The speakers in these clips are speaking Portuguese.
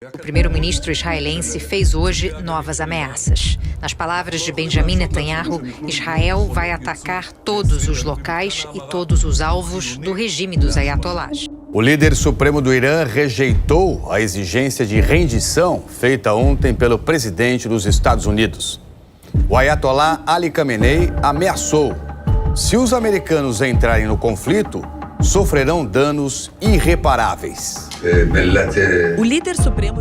O primeiro-ministro israelense fez hoje novas ameaças. Nas palavras de Benjamin Netanyahu, Israel vai atacar todos os locais e todos os alvos do regime dos ayatolás. O líder supremo do Irã rejeitou a exigência de rendição feita ontem pelo presidente dos Estados Unidos. O ayatolá Ali Khamenei ameaçou: se os americanos entrarem no conflito, sofrerão danos irreparáveis. O líder supremo...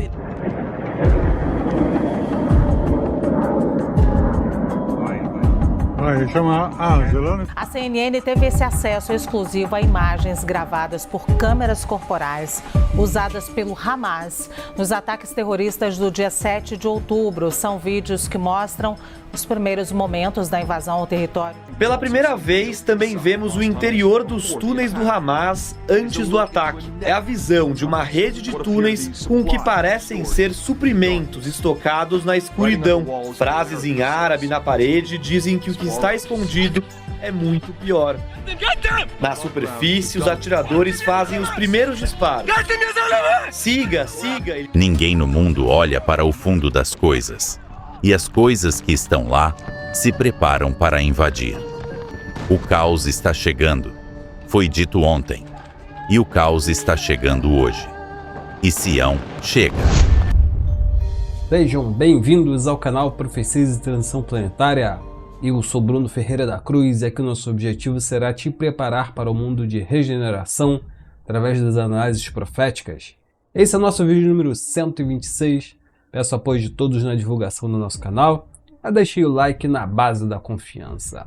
A CNN teve esse acesso exclusivo a imagens gravadas por câmeras corporais usadas pelo Hamas nos ataques terroristas do dia 7 de outubro. São vídeos que mostram os primeiros momentos da invasão ao território. Pela primeira vez, também vemos o interior dos túneis do Hamas antes do ataque. É a visão de uma rede de túneis com o que parecem ser suprimentos estocados na escuridão. Frases em árabe na parede dizem que o que está escondido é muito pior. Na superfície, os atiradores fazem os primeiros disparos. Siga, siga. Ninguém no mundo olha para o fundo das coisas. E as coisas que estão lá se preparam para invadir. O caos está chegando. Foi dito ontem. E o caos está chegando hoje. E Sião chega. Sejam bem-vindos ao canal Profecias de Transição Planetária. Eu sou Bruno Ferreira da Cruz e aqui o nosso objetivo será te preparar para o mundo de regeneração através das análises proféticas. Esse é o nosso vídeo número 126. Peço apoio de todos na divulgação do nosso canal. Deixe o like na base da confiança.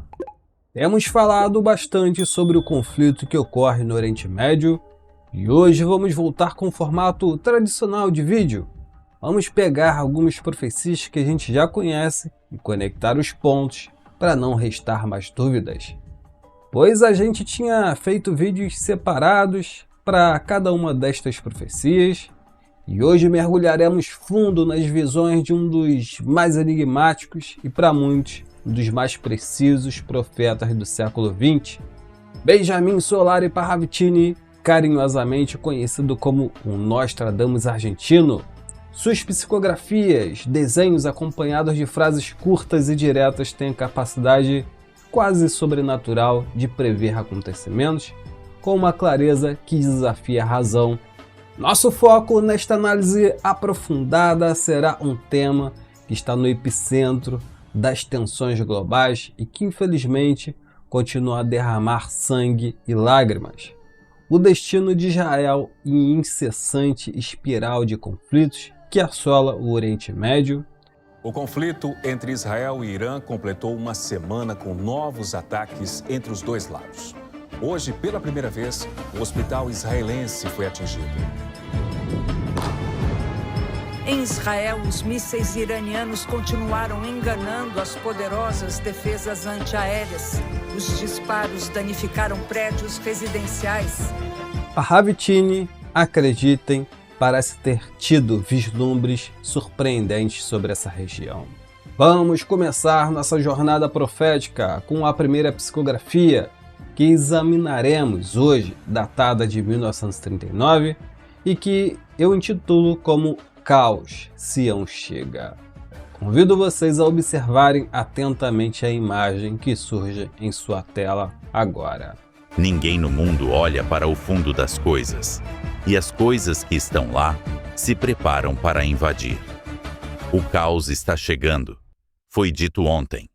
Temos falado bastante sobre o conflito que ocorre no Oriente Médio e hoje vamos voltar com o formato tradicional de vídeo. Vamos pegar algumas profecias que a gente já conhece e conectar os pontos para não restar mais dúvidas. Pois a gente tinha feito vídeos separados para cada uma destas profecias e hoje mergulharemos fundo nas visões de um dos mais enigmáticos e para muitos um dos mais precisos profetas do século XX, Benjamin Solari Parravicini, carinhosamente conhecido como o Nostradamus argentino. Suas psicografias, desenhos acompanhados de frases curtas e diretas têm a capacidade quase sobrenatural de prever acontecimentos com uma clareza que desafia a razão. Nosso foco nesta análise aprofundada será um tema que está no epicentro das tensões globais e que infelizmente continua a derramar sangue e lágrimas. O destino de Israel em incessante espiral de conflitos que assola o Oriente Médio. O conflito entre Israel e Irã completou uma semana com novos ataques entre os dois lados. Hoje, pela primeira vez, o hospital israelense foi atingido. Em Israel, os mísseis iranianos continuaram enganando as poderosas defesas antiaéreas. Os disparos danificaram prédios residenciais. Parravicini, acreditem, parece ter tido vislumbres surpreendentes sobre essa região. Vamos começar nossa jornada profética com a primeira psicografia que examinaremos hoje, datada de 1939, e que eu intitulo como Caos, Sião chega. Convido vocês a observarem atentamente a imagem que surge em sua tela agora. Ninguém no mundo olha para o fundo das coisas. E as coisas que estão lá se preparam para invadir. O caos está chegando. Foi dito ontem.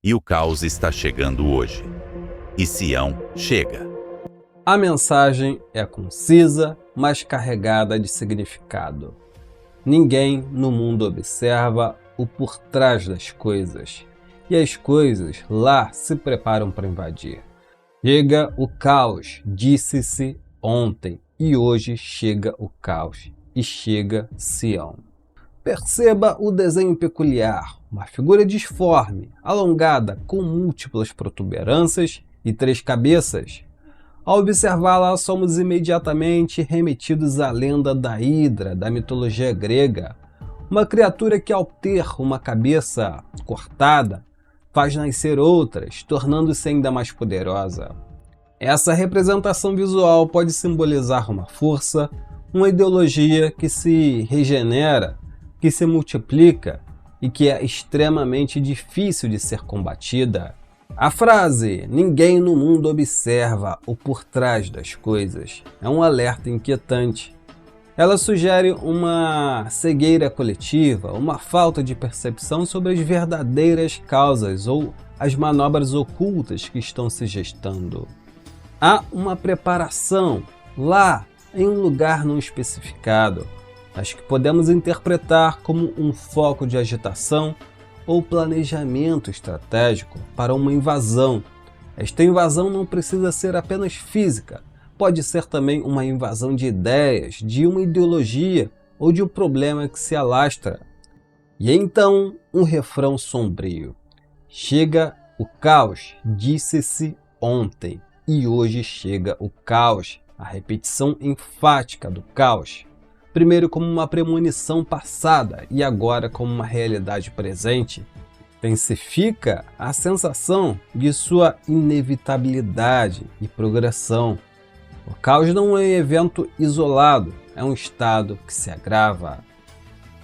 E o caos está chegando hoje. E Sião chega. A mensagem é concisa, mas carregada de significado. Ninguém no mundo observa o por trás das coisas. E as coisas lá se preparam para invadir. Chega o caos, disse-se ontem. E hoje chega o caos. E chega Sião. Perceba o desenho peculiar. Uma figura disforme, alongada, com múltiplas protuberâncias e 3 cabeças. Ao observá-la, somos imediatamente remetidos à lenda da Hidra, da mitologia grega. Uma criatura que, ao ter uma cabeça cortada, faz nascer outras, tornando-se ainda mais poderosa. Essa representação visual pode simbolizar uma força, uma ideologia que se regenera, que se multiplica e que é extremamente difícil de ser combatida. A frase "ninguém no mundo observa o por trás das coisas" é um alerta inquietante. Ela sugere uma cegueira coletiva, uma falta de percepção sobre as verdadeiras causas ou as manobras ocultas que estão se gestando. Há uma preparação lá em um lugar não especificado, mas que podemos interpretar como um foco de agitação ou planejamento estratégico para uma invasão. Esta invasão não precisa ser apenas física, pode ser também uma invasão de ideias, de uma ideologia ou de um problema que se alastra. E então, um refrão sombrio. Chega o caos, disse-se ontem, e hoje chega o caos, a repetição enfática do caos. Primeiro como uma premonição passada e agora como uma realidade presente, intensifica a sensação de sua inevitabilidade e progressão. O caos não é um evento isolado, é um estado que se agrava.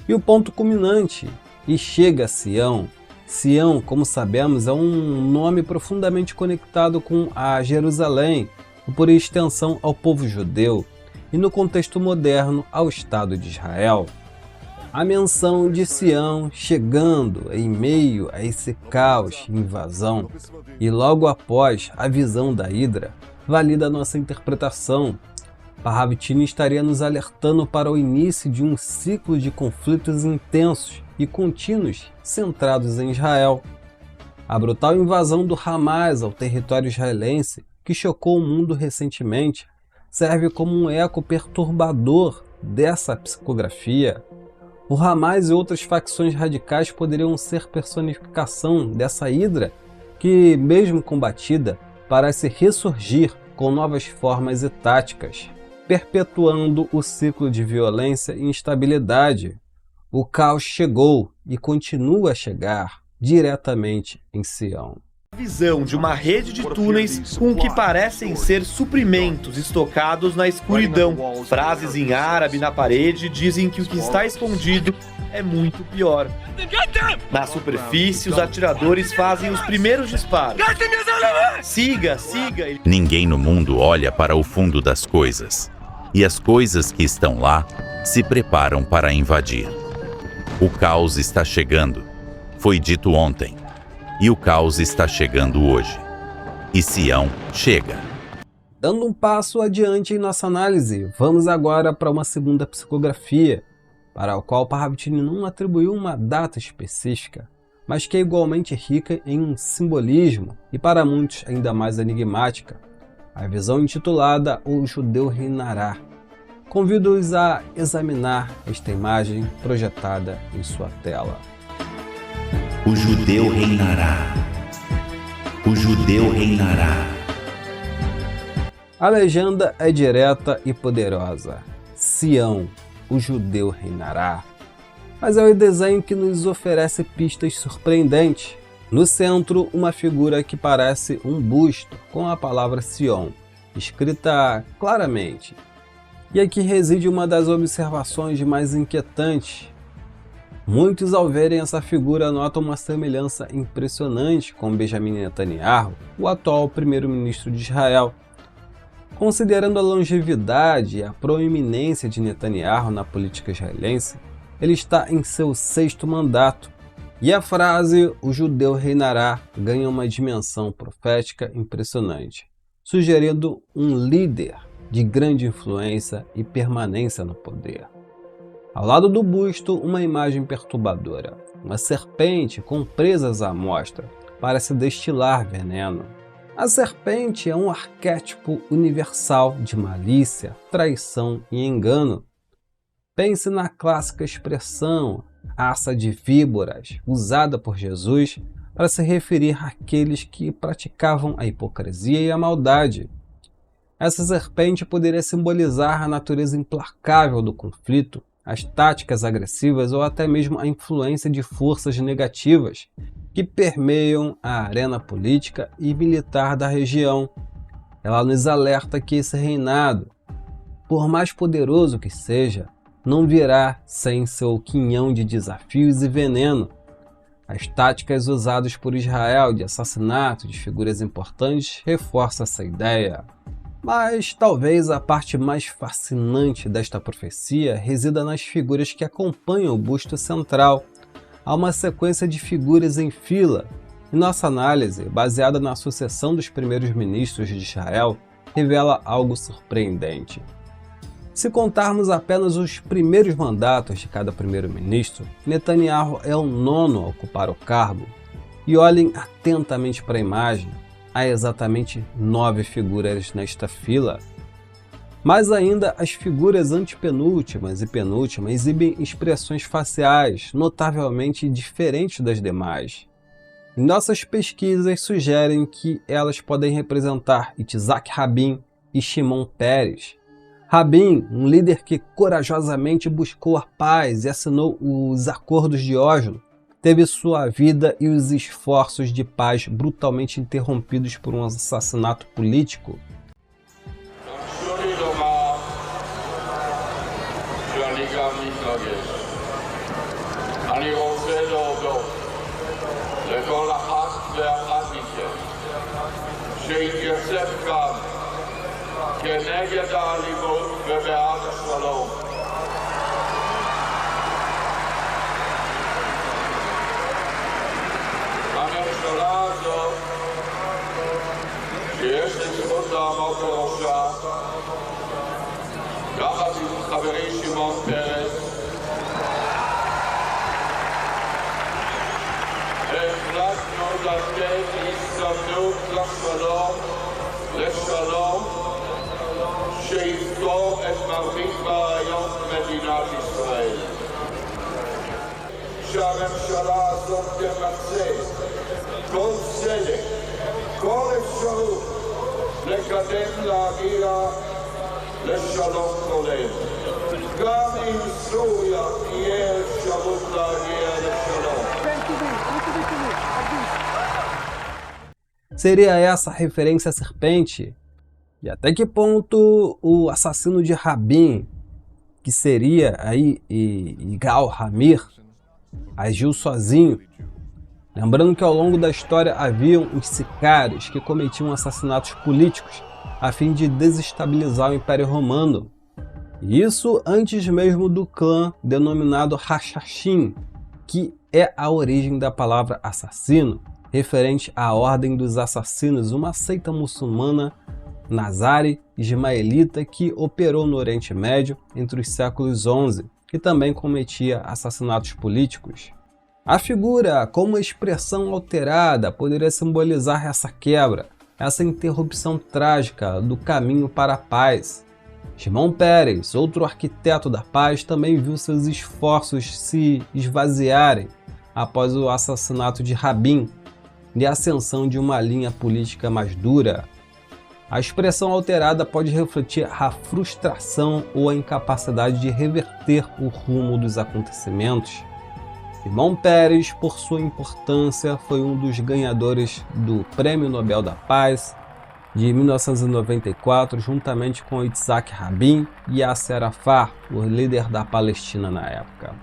E o ponto culminante, e chega a Sião. Sião, como sabemos, é um nome profundamente conectado com a Jerusalém, e por extensão ao povo judeu, e no contexto moderno ao Estado de Israel. A menção de Sião chegando em meio a esse caos e invasão, e logo após a visão da Hidra, valida nossa interpretação. Parravitini estaria nos alertando para o início de um ciclo de conflitos intensos e contínuos centrados em Israel. A brutal invasão do Hamas ao território israelense, que chocou o mundo recentemente, serve como um eco perturbador dessa psicografia. O Hamas e outras facções radicais poderiam ser personificação dessa hidra que, mesmo combatida, parece ressurgir com novas formas e táticas, perpetuando o ciclo de violência e instabilidade. O caos chegou e continua a chegar diretamente em Sião. Visão de uma rede de túneis com o que parecem ser suprimentos estocados na escuridão. Frases em árabe na parede dizem que o que está escondido é muito pior. Na superfície, os atiradores fazem os primeiros disparos. Siga, siga! Ninguém no mundo olha para o fundo das coisas, e as coisas que estão lá se preparam para invadir. O caos está chegando, foi dito ontem. E o caos está chegando hoje. E Sião chega. Dando um passo adiante em nossa análise, vamos agora para uma segunda psicografia, para a qual Parravitini não atribuiu uma data específica, mas que é igualmente rica em um simbolismo e para muitos ainda mais enigmática. A visão intitulada O Judeu Reinará. Convido-os a examinar esta imagem projetada em sua tela. O judeu reinará. O judeu reinará. A legenda é direta e poderosa. Sião, o judeu reinará. Mas é o desenho que nos oferece pistas surpreendentes. No centro, uma figura que parece um busto, com a palavra Sion, escrita claramente. E aqui reside uma das observações mais inquietantes. Muitos, ao verem essa figura, notam uma semelhança impressionante com Benjamin Netanyahu, o atual primeiro-ministro de Israel. Considerando a longevidade e a proeminência de Netanyahu na política israelense, ele está em seu 6º mandato, e a frase "o judeu reinará" ganha uma dimensão profética impressionante, sugerindo um líder de grande influência e permanência no poder. Ao lado do busto, uma imagem perturbadora. Uma serpente com presas à mostra parece destilar veneno. A serpente é um arquétipo universal de malícia, traição e engano. Pense na clássica expressão "aça de víboras", usada por Jesus para se referir àqueles que praticavam a hipocrisia e a maldade. Essa serpente poderia simbolizar a natureza implacável do conflito, as táticas agressivas ou até mesmo a influência de forças negativas que permeiam a arena política e militar da região. Ela nos alerta que esse reinado por mais poderoso que seja, não virá sem seu quinhão de desafios e veneno. As táticas usadas por Israel de assassinato de figuras importantes reforçam essa ideia. Mas talvez a parte mais fascinante desta profecia resida nas figuras que acompanham o busto central. Há uma sequência de figuras em fila, e nossa análise, baseada na sucessão dos primeiros ministros de Israel, revela algo surpreendente. Se contarmos apenas os primeiros mandatos de cada primeiro-ministro, Netanyahu é o 9º a ocupar o cargo. E olhem atentamente para a imagem, há exatamente 9 figuras nesta fila. Mais ainda, as figuras antepenúltimas e penúltimas exibem expressões faciais notavelmente diferentes das demais. E nossas pesquisas sugerem que elas podem representar Itzhak Rabin e Shimon Peres. Rabin, um líder que corajosamente buscou a paz e assinou os Acordos de Oslo, teve sua vida e os esforços de paz brutalmente interrompidos por um assassinato político. כנגד האלימות ובעד השלום. הממשלה הזאת, שיש לי זכות לעמוד בראשה, יחד עם חברי שמעון פרס, החלטנו לתת הזדמנות לשלום שיפתור את מרבית בעיות מדינת ישראל. שהממשלה הזאת תמצה כל צדק, כל אפשרות לקדם להגיע לשלום כולל. גם עם סוריה תהיה אפשרות להגיע לשלום. Seria essa a referência à serpente? E até que ponto o assassino de Rabin, que seria aí Yigal Hamir, agiu sozinho? Lembrando que ao longo da história haviam os sicários que cometiam assassinatos políticos a fim de desestabilizar o Império Romano. E isso antes mesmo do clã denominado Hashashin, que é a origem da palavra assassino, referente à Ordem dos Assassinos, uma seita muçulmana Nazari ismaelita que operou no Oriente Médio entre os séculos XI e também cometia assassinatos políticos. A figura, como expressão alterada, poderia simbolizar essa quebra, essa interrupção trágica do caminho para a paz. Shimon Peres, outro arquiteto da paz, também viu seus esforços se esvaziarem após o assassinato de Rabin e a ascensão de uma linha política mais dura. A expressão alterada pode refletir a frustração ou a incapacidade de reverter o rumo dos acontecimentos. Shimon Peres, por sua importância, foi um dos ganhadores do Prêmio Nobel da Paz de 1994, juntamente com Itzhak Rabin e Yasser Arafat, o líder da Palestina na época.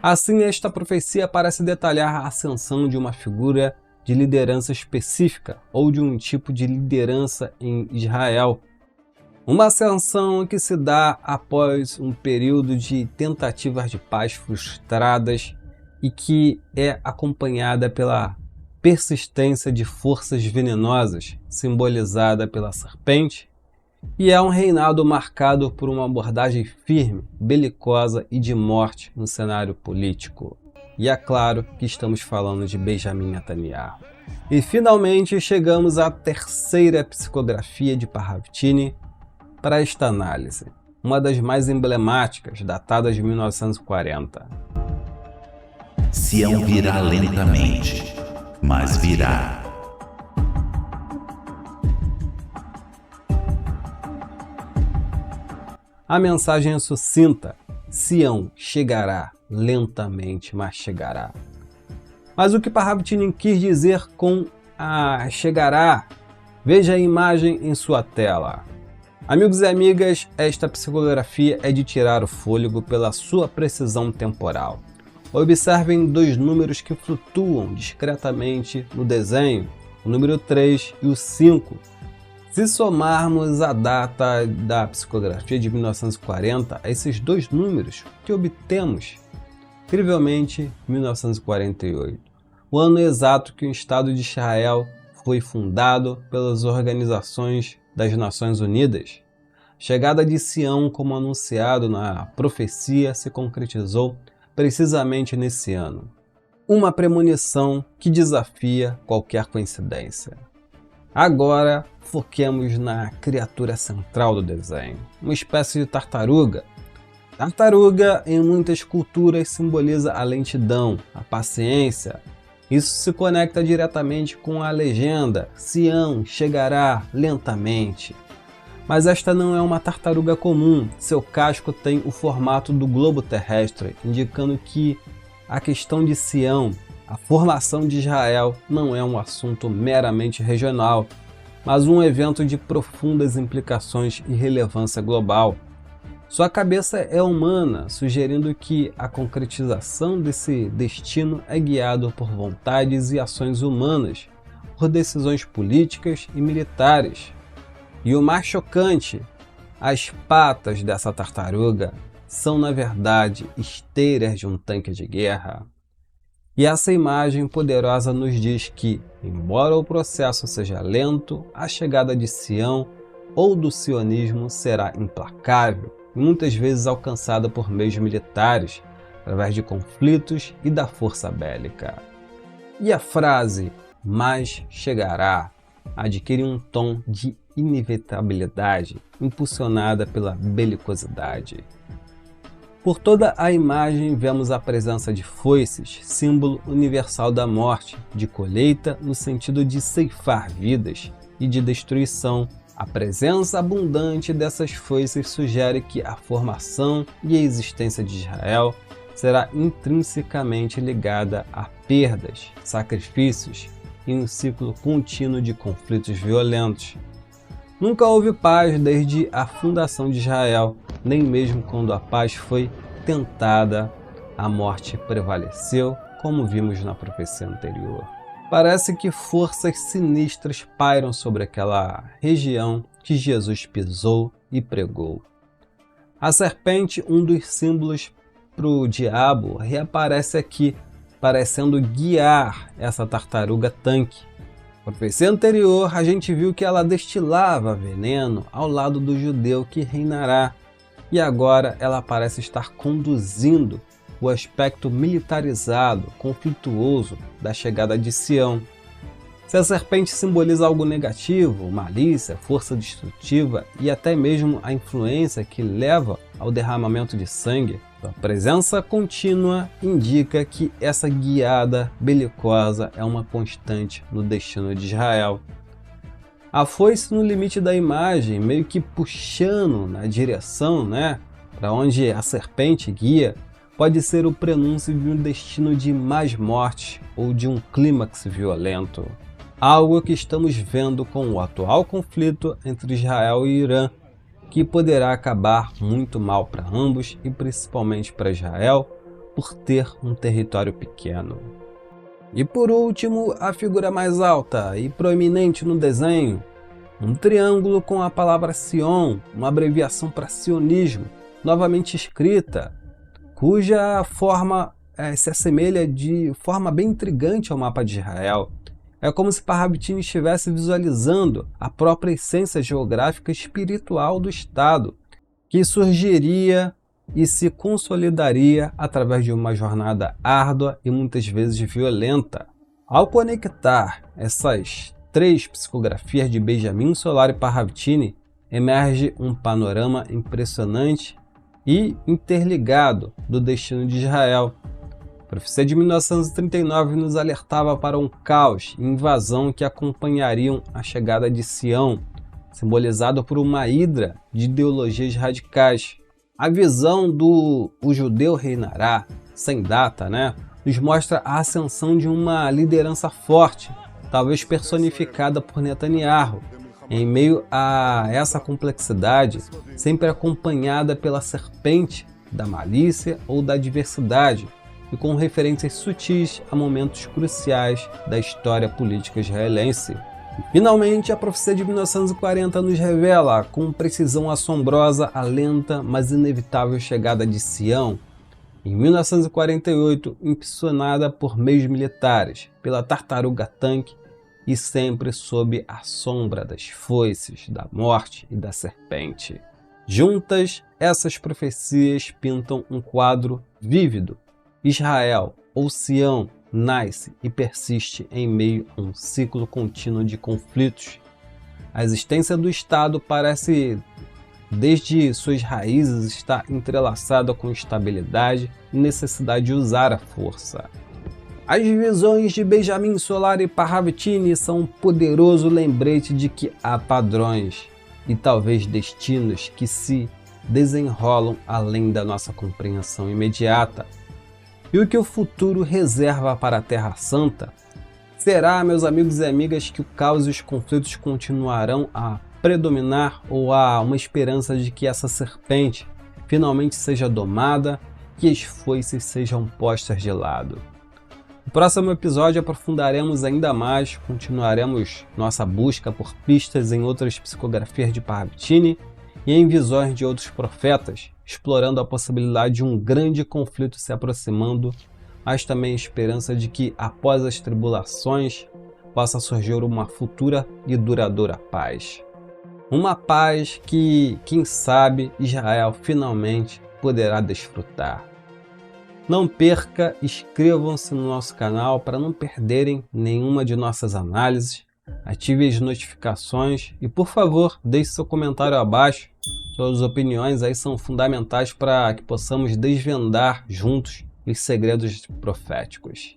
Assim, esta profecia parece detalhar a ascensão de uma figura de liderança específica ou de um tipo de liderança em Israel. Uma ascensão que se dá após um período de tentativas de paz frustradas e que é acompanhada pela persistência de forças venenosas, simbolizada pela serpente, e é um reinado marcado por uma abordagem firme, belicosa e de morte no cenário político. E é claro que estamos falando de Benjamin Netanyahu. E finalmente chegamos à terceira psicografia de Parravtini para esta análise, uma das mais emblemáticas, datada de 1940. Sião virá lentamente, mas virá. A mensagem é sucinta: Sião chegará lentamente, mas chegará. Mas o que Parravtini quis dizer com a chegará? Veja a imagem em sua tela. Amigos e amigas, esta psicografia é de tirar o fôlego pela sua precisão temporal. Observem dois números que flutuam discretamente no desenho, o número 3 e o 5. Se somarmos a data da psicografia de 1940 a esses dois números, o que obtemos? Incrivelmente, 1948, o ano exato que o Estado de Israel foi fundado pelas organizações das Nações Unidas. A chegada de Sião, como anunciado na profecia, se concretizou precisamente nesse ano. Uma premonição que desafia qualquer coincidência. Agora, foquemos na criatura central do desenho, uma espécie de tartaruga. Tartaruga, em muitas culturas, simboliza a lentidão, a paciência. Isso se conecta diretamente com a legenda: Sião chegará lentamente. Mas esta não é uma tartaruga comum, seu casco tem o formato do globo terrestre, indicando que a questão de Sião, a formação de Israel, não é um assunto meramente regional, mas um evento de profundas implicações e relevância global. Sua cabeça é humana, sugerindo que a concretização desse destino é guiado por vontades e ações humanas, por decisões políticas e militares. E o mais chocante, as patas dessa tartaruga são, na verdade, esteiras de um tanque de guerra. E essa imagem poderosa nos diz que, embora o processo seja lento, a chegada de Sião ou do sionismo será implacável e muitas vezes alcançada por meios militares, através de conflitos e da força bélica. E a frase "mas chegará" adquire um tom de inevitabilidade, impulsionada pela belicosidade. Por toda a imagem vemos a presença de foices, símbolo universal da morte, de colheita no sentido de ceifar vidas e de destruição. A presença abundante dessas foices sugere que a formação e a existência de Israel será intrinsecamente ligada a perdas, sacrifícios e um ciclo contínuo de conflitos violentos. Nunca houve paz desde a fundação de Israel, nem mesmo quando a paz foi tentada, a morte prevaleceu, como vimos na profecia anterior. Parece que forças sinistras pairam sobre aquela região que Jesus pisou e pregou. A serpente, um dos símbolos para o diabo, reaparece aqui, parecendo guiar essa tartaruga tanque. Na profecia anterior, a gente viu que ela destilava veneno ao lado do judeu que reinará, e agora ela parece estar conduzindo o aspecto militarizado, conflituoso da chegada de Sião. Se a serpente simboliza algo negativo, malícia, força destrutiva e até mesmo a influência que leva ao derramamento de sangue, a presença contínua indica que essa guiada belicosa é uma constante no destino de Israel. A foice no limite da imagem, meio que puxando na direção, para onde a serpente guia, pode ser o prenúncio de um destino de mais morte ou de um clímax violento. Algo que estamos vendo com o atual conflito entre Israel e Irã, que poderá acabar muito mal para ambos e principalmente para Israel, por ter um território pequeno. E por último, a figura mais alta e proeminente no desenho, um triângulo com a palavra Sion, uma abreviação para sionismo, novamente escrita, cuja forma se assemelha de forma bem intrigante ao mapa de Israel. É como se Parravitini estivesse visualizando a própria essência geográfica e espiritual do Estado, que surgiria e se consolidaria através de uma jornada árdua e muitas vezes violenta. Ao conectar essas três psicografias de Benjamin Solari Parravitini, emerge um panorama impressionante e interligado do destino de Israel. A profecia de 1939 nos alertava para um caos e invasão que acompanhariam a chegada de Sião, simbolizado por uma hidra de ideologias radicais. A visão do "o judeu reinará", sem data, nos mostra a ascensão de uma liderança forte, talvez personificada por Netanyahu, Em meio a essa complexidade, sempre acompanhada pela serpente da malícia ou da diversidade, e com referências sutis a momentos cruciais da história política israelense. E, finalmente, a profecia de 1940 nos revela, com precisão assombrosa, a lenta, mas inevitável chegada de Sião. Em 1948, impulsionada por meios militares, pela tartaruga tanque e sempre sob a sombra das foices, da morte e da serpente. Juntas, essas profecias pintam um quadro vívido. Israel, ou Sião, nasce e persiste em meio a um ciclo contínuo de conflitos. A existência do Estado parece, desde suas raízes, estar entrelaçada com instabilidade e necessidade de usar a força. As visões de Benjamin Solari Parravitini são um poderoso lembrete de que há padrões e talvez destinos que se desenrolam além da nossa compreensão imediata. E o que o futuro reserva para a Terra Santa? Será, meus amigos e amigas, que o caos e os conflitos continuarão a predominar, ou há uma esperança de que essa serpente finalmente seja domada, que as foices sejam postas de lado? No próximo episódio aprofundaremos ainda mais, continuaremos nossa busca por pistas em outras psicografias de Parravitini e em visões de outros profetas, explorando a possibilidade de um grande conflito se aproximando, mas também a esperança de que, após as tribulações, possa surgir uma futura e duradoura paz. Uma paz que, quem sabe, Israel finalmente poderá desfrutar. Não perca, inscrevam-se no nosso canal para não perderem nenhuma de nossas análises, ative as notificações e, por favor, deixe seu comentário abaixo. Suas opiniões aí são fundamentais para que possamos desvendar juntos os segredos proféticos.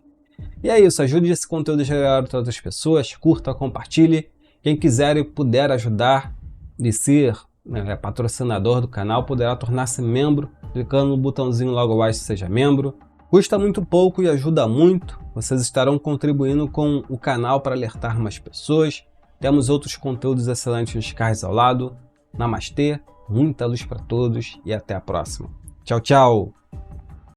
E é isso, ajude esse conteúdo a chegar a outras pessoas, curta, compartilhe. Quem quiser e puder ajudar e ser patrocinador do canal, poderá tornar-se membro, clicando no botãozinho logo abaixo, seja membro. Custa muito pouco e ajuda muito. Vocês estarão contribuindo com o canal para alertar mais pessoas. Temos outros conteúdos excelentes nos cards ao lado. Namastê, muita luz para todos e até a próxima. Tchau, tchau!